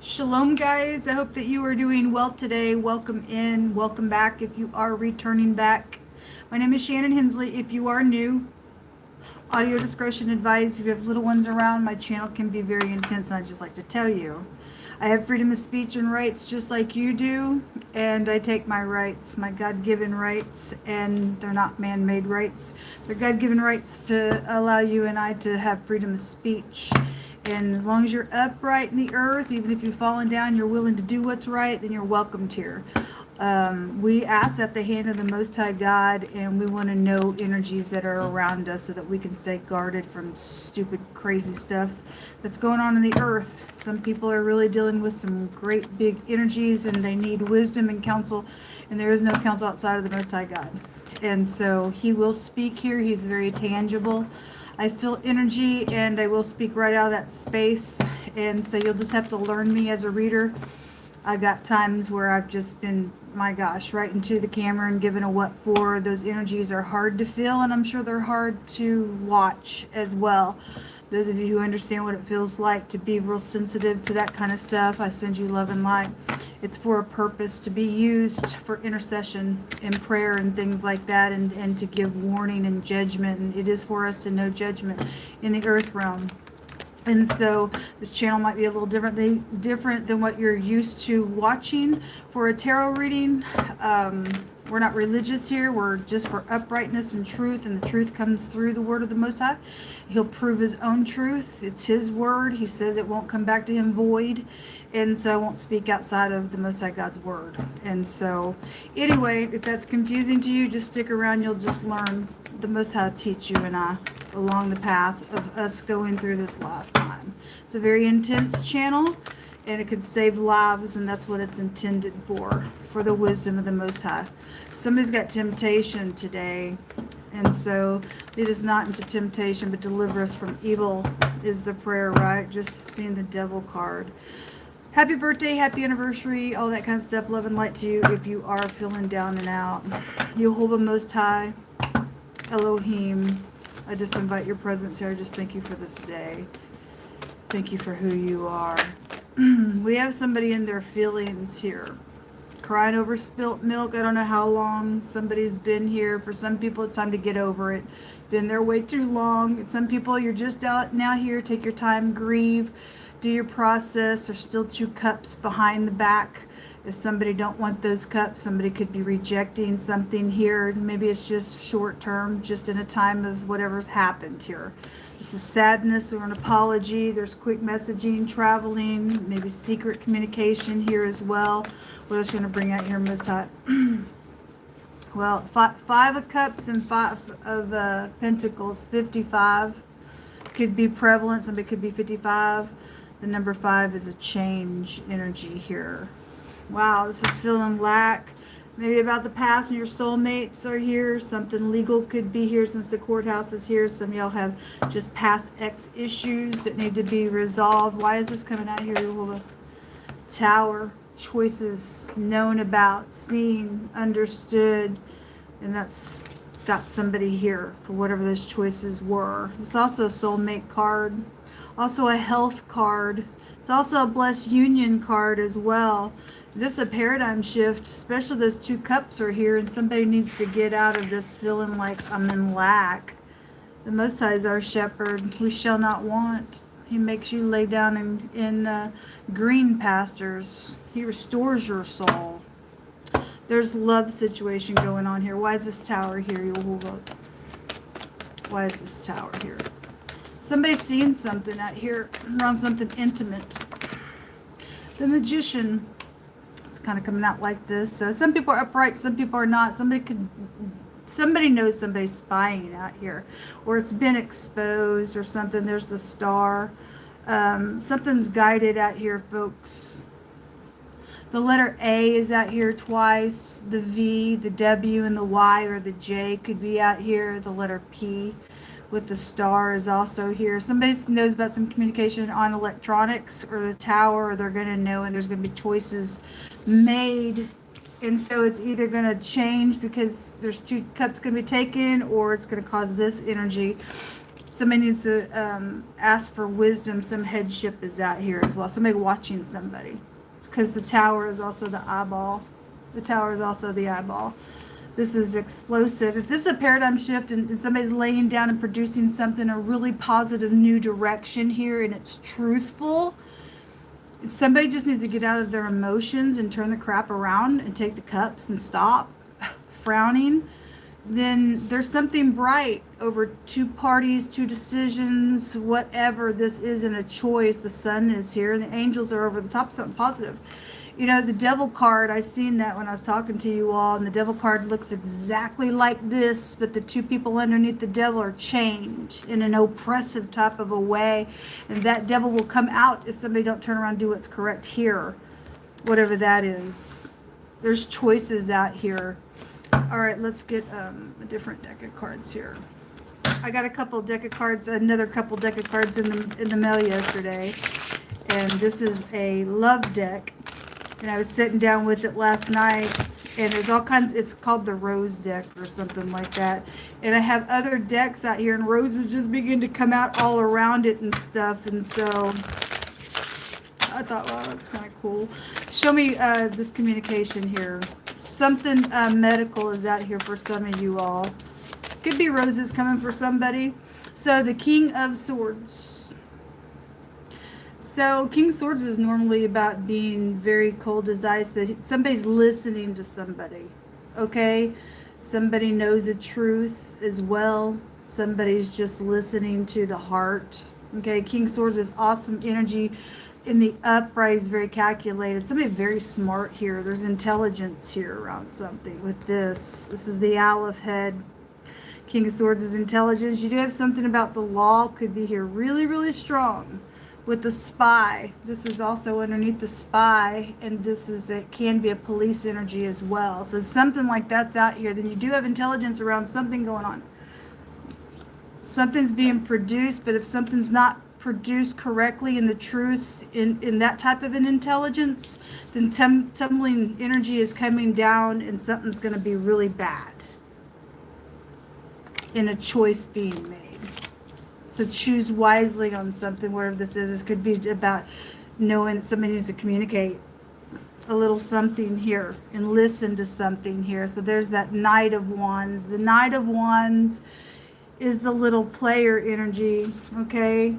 Shalom, guys. I hope that you are doing well today. Welcome in, welcome back if you are returning back. My name is Shannon Hensley. If you are new, audio discretion advised. If you have little ones around, my channel can be very intense, and I'd just like to tell you, I have freedom of speech and rights just like you do, and I take my rights, my God-given rights, and they're not man-made rights. They're God-given rights to allow you and I to have freedom of speech. And as long as you're upright in the earth, even if you've fallen down, you're willing to do what's right, then you're welcomed here. We ask at the hand of the Most High God, and we want to know energies that are around us so that we can stay guarded from stupid, crazy stuff that's going on in the earth. Some people are really dealing with some great big energies, and they need wisdom and counsel, and there is no counsel outside of the Most High God. And so He will speak here. He's very tangible. I feel energy, and I will speak right out of that space, and so you'll just have to learn me as a reader. I got times where I've just been, my gosh, right into the camera and given a what for. Those energies are hard to feel, and I'm sure they're hard to watch as well. Those of you who understand what it feels like to be real sensitive to that kind of stuff, I send you love and light. It's for a purpose, to be used for intercession and prayer and things like that, and to give warning and judgment. And it is for us to know judgment in the earth realm. And so this channel might be a little different than what you're used to watching for a tarot reading. We're not religious here. We're just for uprightness and truth, and the truth comes through the word of the Most High. He'll prove his own truth. It's his word. He says it won't come back to him void, and so I won't speak outside of the Most High God's word. And so anyway, if that's confusing to you, just stick around. You'll just learn the Most High teach you and I along the path of us going through this lifetime. It's a very intense channel, and it could save lives, and that's what it's intended for the wisdom of the Most High. Somebody's got temptation today, and so lead us not into temptation, but deliver us from evil is the prayer, right? Just seeing the devil card. Happy birthday, happy anniversary, all that kind of stuff. Love and light to you if you are feeling down and out. Yehovah Most High, Elohim, I just invite your presence here. I just thank you for this day. Thank you for who you are. We have somebody in their feelings here, crying over spilt milk. I don't know how long somebody's been here. For some people, it's time to get over it. Been there way too long. And some people, you're just out now here. Take your time, grieve, do your process. There's still 2 cups behind the back. If somebody don't want those cups, somebody could be rejecting something here. Maybe it's just short term, just in a time of whatever's happened here. This is sadness or an apology. There's quick messaging, traveling, maybe secret communication here as well. What else are you going to bring out here, Most High? Well, 5 of Cups and 5 of Pentacles, 55 could be prevalent. Somebody could be 55. The number 5 is a change energy here. Wow, this is feeling lack. Maybe about the past, and your soulmates are here. Something legal could be here since the courthouse is here. Some of y'all have just past ex issues that need to be resolved. Why is this coming out here? Tower, choices known about, seen, understood, and that's got somebody here for whatever those choices were. It's also a soulmate card, also a health card. It's also a blessed union card as well. This is a paradigm shift, especially those 2 cups are here, and somebody needs to get out of this feeling like I'm in lack. The Most High is our shepherd. We shall not want. He makes you lay down in green pastures. He restores your soul. There's love situation going on here. Why is this tower here? You'll vote. Why is this tower here? Somebody's seeing something out here around something intimate. The Magician. Kind of coming out like this. So some people are upright, some people are not. Somebody knows somebody's spying out here, or it's been exposed or something. There's the Star. Something's guided out here, folks. The letter A is out here twice. The V, the W, and the Y or the J could be out here. The letter P with the Star is also here. Somebody knows about some communication on electronics or the tower, or they're going to know, and there's going to be choices made. And so it's either going to change because there's 2 cups going to be taken, or it's going to cause this energy Somebody needs to ask for wisdom. Some headship is out here as well. Somebody watching somebody. It's because the tower is also the eyeball. The tower is also the eyeball. This is explosive. If this is a paradigm shift and somebody's laying down and producing something, a really positive new direction here, and it's truthful, somebody just needs to get out of their emotions and turn the crap around and take the cups and stop frowning. Then there's something bright over two parties, two decisions, whatever this isn't a choice. The sun is here and the angels are over the top, something positive. You know, the devil card, I seen that when I was talking to you all, and the devil card looks exactly like this, but the two people underneath the devil are chained in an oppressive type of a way, and that devil will come out if somebody don't turn around and do what's correct here, whatever that is. There's choices out here. All right, let's get a different deck of cards here. I got a couple deck of cards, another couple deck of cards in the mail yesterday, and this is a love deck. And I was sitting down with it last night, and there's all kinds, it's called the rose deck or something like that. And I have other decks out here, and roses just begin to come out all around it and stuff. And so I thought, wow, that's kind of cool. Show me this communication here. Something medical is out here for some of you all. Could be roses coming for somebody. So the King of Swords. So King of Swords is normally about being very cold as ice, but somebody's listening to somebody, okay? Somebody knows the truth as well. Somebody's just listening to the heart, okay? King of Swords is awesome energy. In the upright is very calculated. Somebody very smart here. There's intelligence here around something with this. This is the Aleph head. King of Swords is intelligence. You do have something about the law could be here really, really strong. With the spy, this is also underneath the spy, and this is, it can be a police energy as well. So something like that's out here. Then you do have intelligence around something going on. Something's being produced, but if something's not produced correctly in the truth, in that type of an intelligence, then tumbling energy is coming down, and something's going to be really bad in a choice being made. So choose wisely on something, whatever this is. This could be about knowing that somebody needs to communicate a little something here and listen to something here. So there's that Knight of Wands. The Knight of Wands is the little player energy, okay?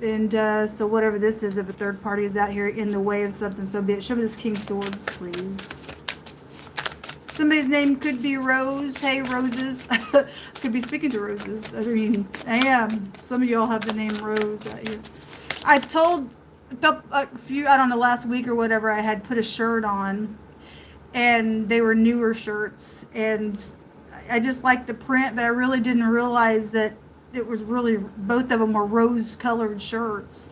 And so whatever this is, if a third party is out here in the way of something, so be it. Show me this King of Swords, please. Somebody's name could be Rose. Hey, Roses. Could be speaking to Roses. I mean, I am. Some of y'all have the name Rose out here. I told a few, I don't know, last week or whatever, I had put a shirt on, and they were newer shirts, and I just liked the print, but I really didn't realize that it was really, both of them were rose-colored shirts.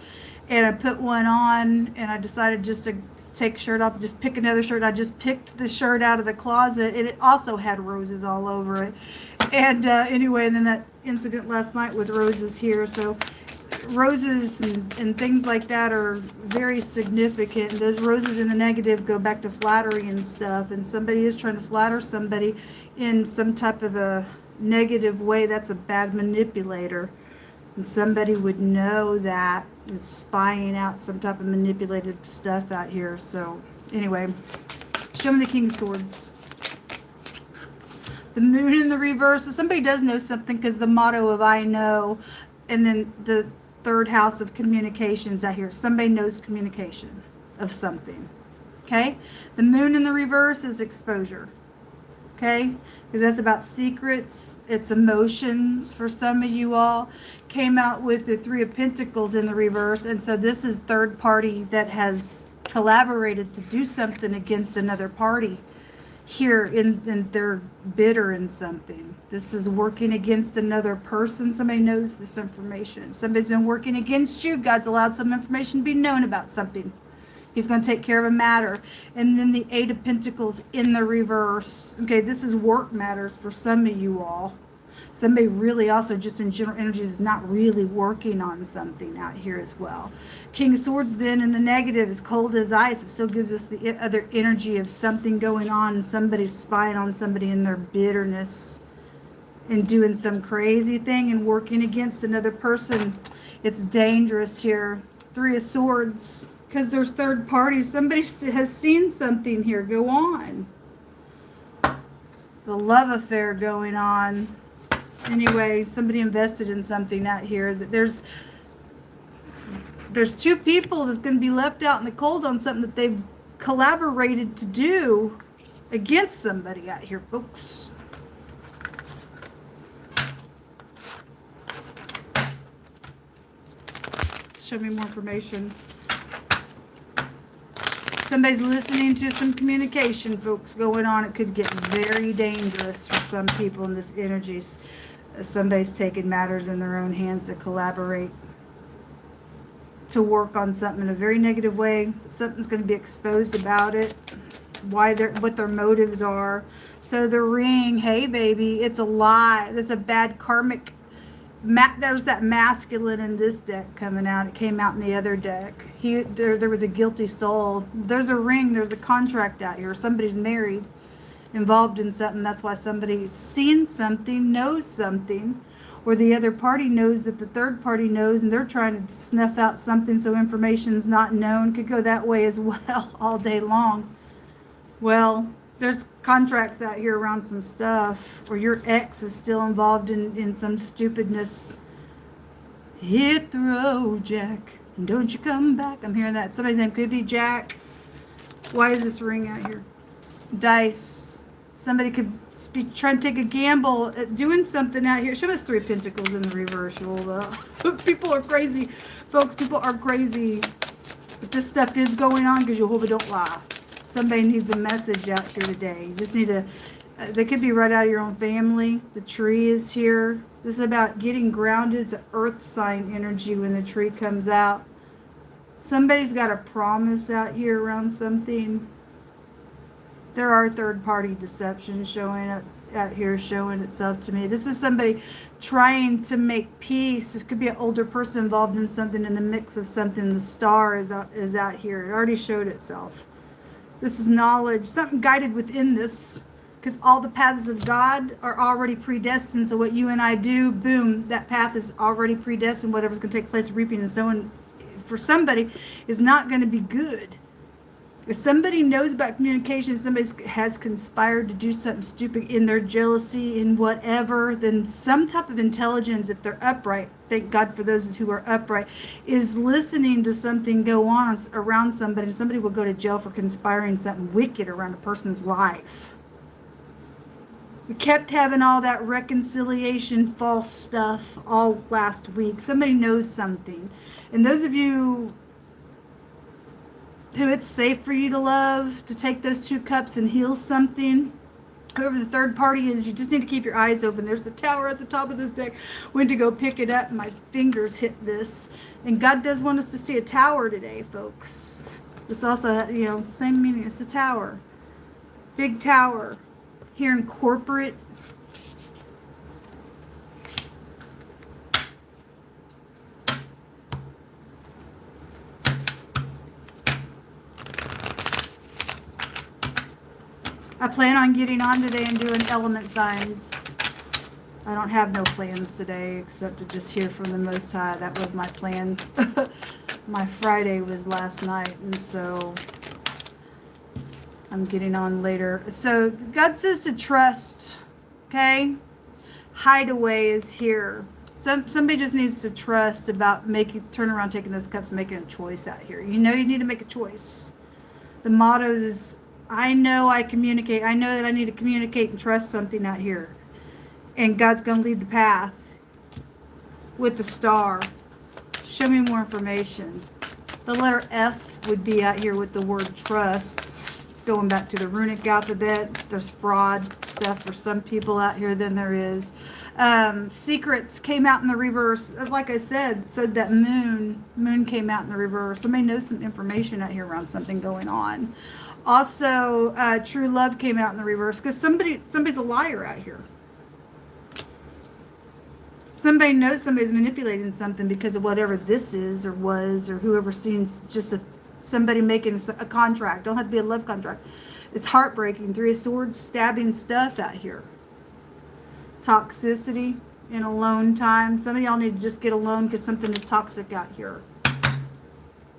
And I put one on, and I decided just to take a shirt off, just pick another shirt. I just picked the shirt out of the closet, and it also had roses all over it. And anyway, and then that incident last night with roses here. So roses and things like that are very significant. Those roses in the negative go back to flattery and stuff. And somebody is trying to flatter somebody in some type of a negative way. That's a bad manipulator. And somebody would know that and spying out some type of manipulated stuff out here. So anyway, show me the King of Swords. The Moon in the reverse. So somebody does know something, because the motto of I know, and then the third house of communications out here. Somebody knows communication of something. Okay? The Moon in the reverse is exposure. Okay? Because that's about secrets. It's emotions for some of you all. Came out with the Three of Pentacles in the reverse. And so this is third party that has collaborated to do something against another party. Here in they're bitter in something. This is working against another person. Somebody knows this information. Somebody's been working against you. God's allowed some information to be known about something. He's going to take care of a matter. And then the Eight of Pentacles in the reverse. Okay, this is work matters for some of you all. Somebody really also just in general energy is not really working on something out here as well. King of Swords then in the negative is cold as ice. It still gives us the other energy of something going on. Somebody's spying on somebody in their bitterness. and doing some crazy thing and working against another person. It's dangerous here. Three of Swords, because there's third parties. Somebody has seen something here go on. The love affair going on. Anyway, somebody invested in something out here. There's two people that's going to be left out in the cold on something that they've collaborated to do against somebody out here, folks. Show me more information. Somebody's listening to some communication, folks, going on. It could get very dangerous for some people in this energies. Somebody's taking matters in their own hands to collaborate, to work on something in a very negative way. Something's going to be exposed about it, what their motives are. So the ring, hey baby, it's a lie. There's a bad karmic. There's that masculine in this deck coming out. It came out in the other deck. There was a guilty soul. There's a ring. There's a contract out here. Somebody's married, involved in something. That's why somebody's seen something, knows something, or the other party knows that the third party knows, and they're trying to snuff out something so information's not known. Could go that way as well all day long. Well, there's contracts out here around some stuff, or your ex is still involved in some stupidness. Hit the road, Jack, and don't you come back. I'm hearing that. Somebody's name could be Jack. Why is this ring out here? Dice. Somebody could be trying to take a gamble at doing something out here. Show us Three of Pentacles in the reverse. People are crazy. Folks, people are crazy. But this stuff is going on because Jehovah don't lie. Somebody needs a message out here today. You just need to, they could be right out of your own family. The tree is here. This is about getting grounded. It's an earth sign energy when the tree comes out. Somebody's got a promise out here around something. There are third-party deceptions showing up out here, showing itself to me. This is somebody trying to make peace. This could be an older person involved in something, in the mix of something. The star is out here. It already showed itself. This is knowledge, something guided within this, because all the paths of God are already predestined. So what you and I do, boom, that path is already predestined. Whatever's going to take place, reaping and sowing for somebody is not going to be good. If somebody knows about communication, somebody has conspired to do something stupid in their jealousy, in whatever, then some type of intelligence, if they're upright, thank God for those who are upright, is listening to something go on around somebody. Somebody will go to jail for conspiring something wicked around a person's life. We kept having all that reconciliation, false stuff all last week. Somebody knows something. And those of you who it's safe for you to love, to take those two cups and heal something. Whoever the third party is, you just need to keep your eyes open. There's the tower at the top of this deck. Went to go pick it up. My fingers hit this. And God does want us to see a tower today, folks. This also, same meaning. It's a tower. Big tower. Here in corporate. I plan on getting on today and doing element signs. I don't have no plans today except to just hear from the Most High. That was my plan. My Friday was last night, and so I'm getting on later. So God says to trust, okay? Hideaway is here. Somebody just needs to trust about turn around, taking those cups, making a choice out here. You need to make a choice. The motto is, I know I communicate. I know that I need to communicate and trust something out here. And God's going to lead the path with the star. Show me more information. The letter F would be out here with the word trust. Going back to the runic alphabet, there's fraud stuff for some people out here than there is. Secrets came out in the reverse. Like I said, so that moon came out in the reverse. Somebody knows some information out here around something going on. Also, true love came out in the reverse because somebody's a liar out here. Somebody knows somebody's manipulating something because of whatever this is or was, or whoever seems just somebody making a contract. Don't have to be a love contract. It's heartbreaking. Three of Swords, stabbing stuff out here. toxicity in alone time. Some of y'all need to just get alone because something is toxic out here.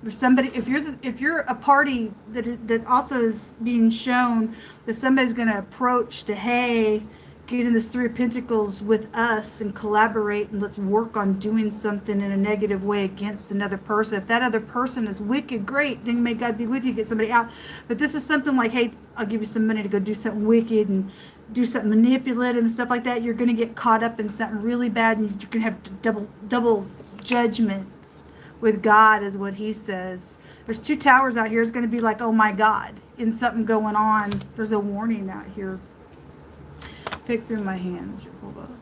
Or somebody, if you're a party that also is being shown that somebody's going to approach to, hey, get in this Three of Pentacles with us and collaborate and let's work on doing something in a negative way against another person. If that other person is wicked, great, then may God be with you, get somebody out. But this is something like, hey, I'll give you some money to go do something wicked and do something manipulative and stuff like that. You're going to get caught up in something really bad and you're going to have double judgment with God, is what he says. There's two towers out here. It's going to be like, oh my God, in something going on. There's a warning out here. Pick through my hands. Hold on.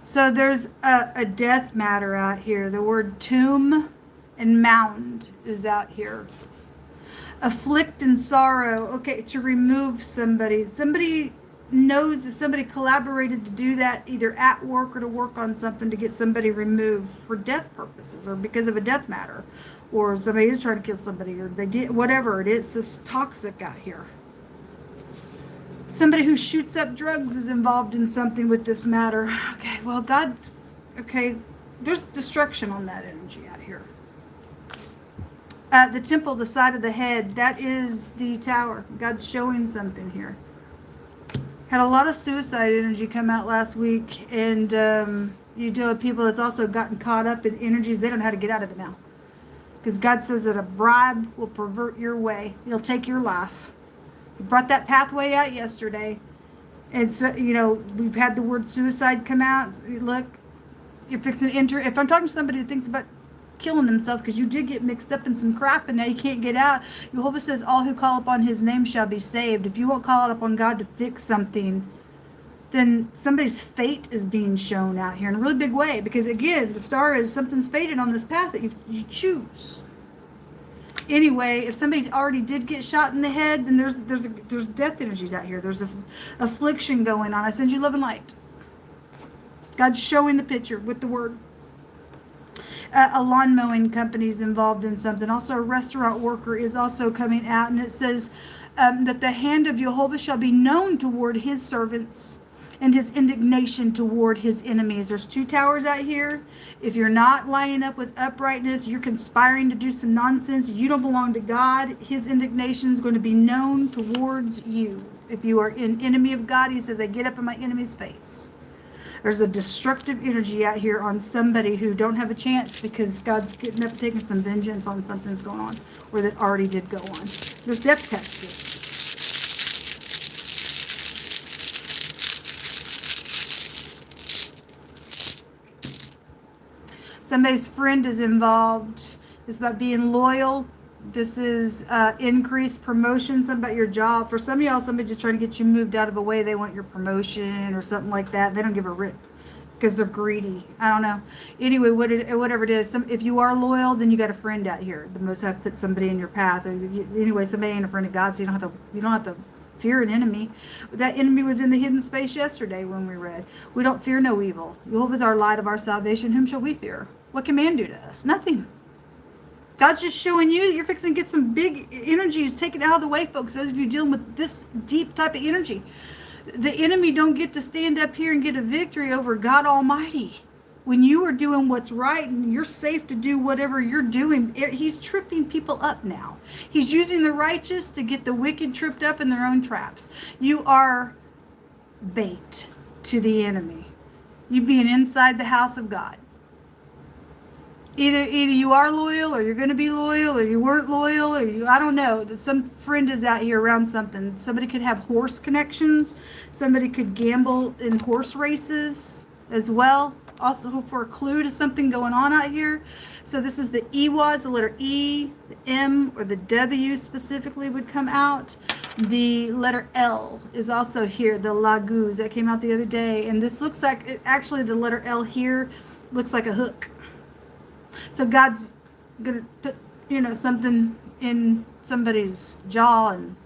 So there's a death matter out here. The word tomb and mound is out here. Afflict and sorrow. Okay, to remove somebody. Somebody knows that somebody collaborated to do that either at work or to work on something to get somebody removed for death purposes or because of a death matter, or somebody is trying to kill somebody, or they did whatever it is. It's toxic out here. Somebody who shoots up drugs is involved in something with this matter. Okay, well, God, okay, there's destruction on that energy out here. The temple, the side of the head, that is the tower. God's showing something here. Had a lot of suicide energy come out last week, and you deal with people that's also gotten caught up in energies. They don't know how to get out of it now. Because God says that a bribe will pervert your way. It'll take your life. He brought that pathway out yesterday. And so, you know, we've had the word suicide come out. Look, you're fixing to enter. If I'm talking to somebody who thinks about killing themselves because you did get mixed up in some crap and now you can't get out, Jehovah says all who call upon his name shall be saved. If you won't call upon God to fix something, then somebody's fate is being shown out here in a really big way, because again, the star is something's fated on this path that you choose. Anyway, if somebody already did get shot in the head, then there's death energies out here. There's affliction going on. I send you love and light. God's showing the picture with the word. A lawn mowing company is involved in something. Also, a restaurant worker is also coming out, and it says that the hand of Jehovah shall be known toward his servants and his indignation toward his enemies. There's two towers out here. If you're not lining up with uprightness, you're conspiring to do some nonsense, you don't belong to God, his indignation is going to be known towards you. If you are an enemy of God, he says, I get up in my enemy's face. There's a destructive energy out here on somebody who don't have a chance because God's getting up and taking some vengeance on something's going on, or that already did go on. There's death taxes. Somebody's friend is involved. It's about being loyal. This is increased promotion, something about your job. For some of y'all, somebody just trying to get you moved out of a way. They want your promotion or something like that. They don't give a rip because they're greedy. I don't know. Anyway, whatever it is, if you are loyal, then you got a friend out here. The Most High put somebody in your path. Anyway, somebody ain't a friend of God, so you don't have to fear an enemy. That enemy was in the hidden space yesterday when we read. We don't fear no evil. Jehovah is our light of our salvation. Whom shall we fear? What can man do to us? Nothing. God's just showing you you're fixing to get some big energies taken out of the way, folks. Those of you dealing with this deep type of energy. The enemy don't get to stand up here and get a victory over God Almighty. When you are doing what's right and you're safe to do whatever you're doing, he's tripping people up now. He's using the righteous to get the wicked tripped up in their own traps. You are bait to the enemy. You being inside the house of God. Either you are loyal, or you're going to be loyal, or you weren't loyal, or I don't know. Some friend is out here around something. Somebody could have horse connections. Somebody could gamble in horse races as well. Also for a clue to something going on out here. So this is the EWAS, the letter E, the M, or the W specifically would come out. The letter L is also here, the Laguz. That came out the other day. And this looks like, actually the letter L here looks like a hook. So God's going to put, something in somebody's jaw and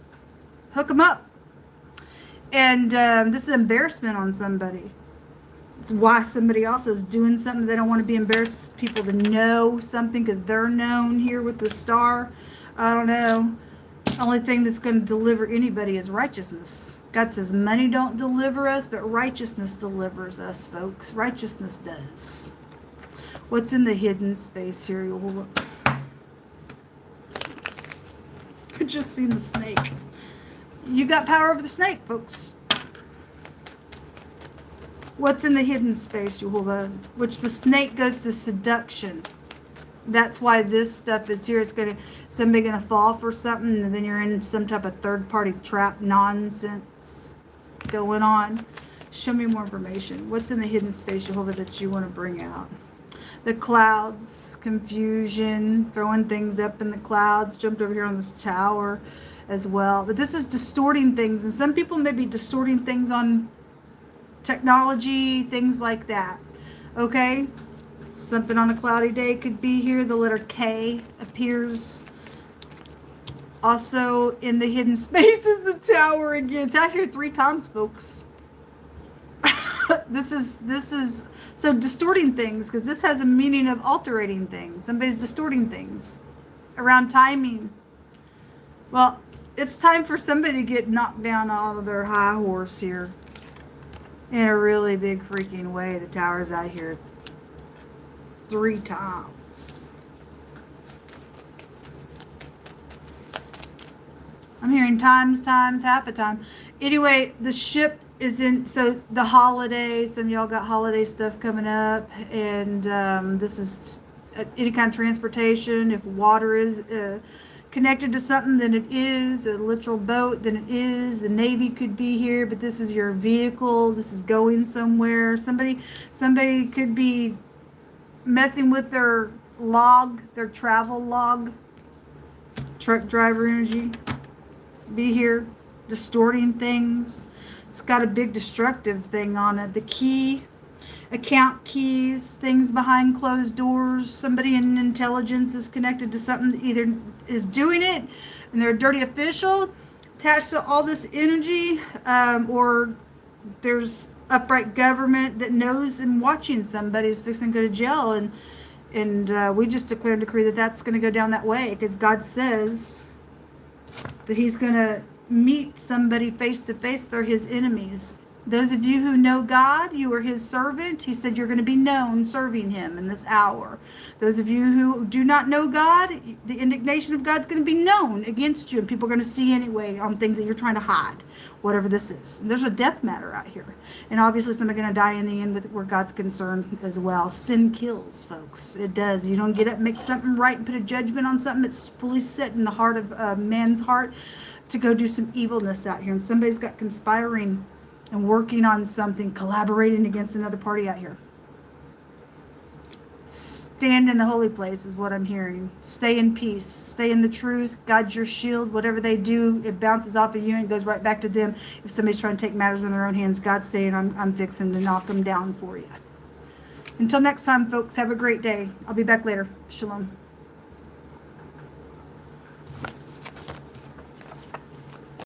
hook them up. And this is embarrassment on somebody. It's why somebody else is doing something. They don't want to be embarrassed for people to know something because they're known here with the star. I don't know. The only thing that's going to deliver anybody is righteousness. God says money don't deliver us, but righteousness delivers us, folks. Righteousness does. What's in the hidden space here? I just seen the snake. You got power over the snake, folks. What's in the hidden space, Jehovah? Which the snake goes to seduction. That's why this stuff is here. It's somebody gonna fall for something, and then you're in some type of third-party trap nonsense going on. Show me more information. What's in the hidden space, Jehovah, that you want to bring out? The clouds, confusion, throwing things up in the clouds. Jumped over here on this tower as well. But this is distorting things, and some people may be distorting things on technology, things like that. Okay? Something on a cloudy day could be here. The letter K appears also in the hidden spaces. The tower again. It's out here 3 times, folks. This is so distorting things, because this has a meaning of altering things. Somebody's distorting things around timing. Well, it's time for somebody to get knocked down out of their high horse here in a really big freaking way. The tower's out here 3 times. I'm hearing times, half a time. Anyway, the ship is in, so the holiday, some of y'all got holiday stuff coming up, and this is any kind of transportation. If water is connected to something, then it is a literal boat, then it is. The Navy could be here, but this is your vehicle. This is going somewhere. Somebody could be messing with their log, their travel log. Truck driver energy be here, distorting things. It's got a big destructive thing on it. The key, account keys, things behind closed doors. Somebody in intelligence is connected to something that either is doing it and they're a dirty official attached to all this energy, or there's upright government that knows and watching somebody who's fixing to go to jail, and we just declare and decree that that's going to go down that way, because God says that he's going to meet somebody face to face. They're his enemies. Those of you who know God, you are his servant. He said you're going to be known serving him in this hour. Those of you who do not know God, the indignation of God's going to be known against you, and people are going to see anyway on things that you're trying to hide, whatever this is. And there's a death matter out here, and obviously somebody's going to die in the end with where God's concerned as well. Sin kills, folks. It does. You don't get up, make something right, and put a judgment on something that's fully set in the heart of man's heart to go do some evilness out here, and somebody's got conspiring and working on something, collaborating against another party out here. Stand in the holy place is what I'm hearing. Stay in peace. Stay in the truth. God's your shield. Whatever they do, it bounces off of you and it goes right back to them. If somebody's trying to take matters in their own hands, God's saying, I'm fixing to knock them down for you. Until next time, folks, have a great day. I'll be back later. Shalom.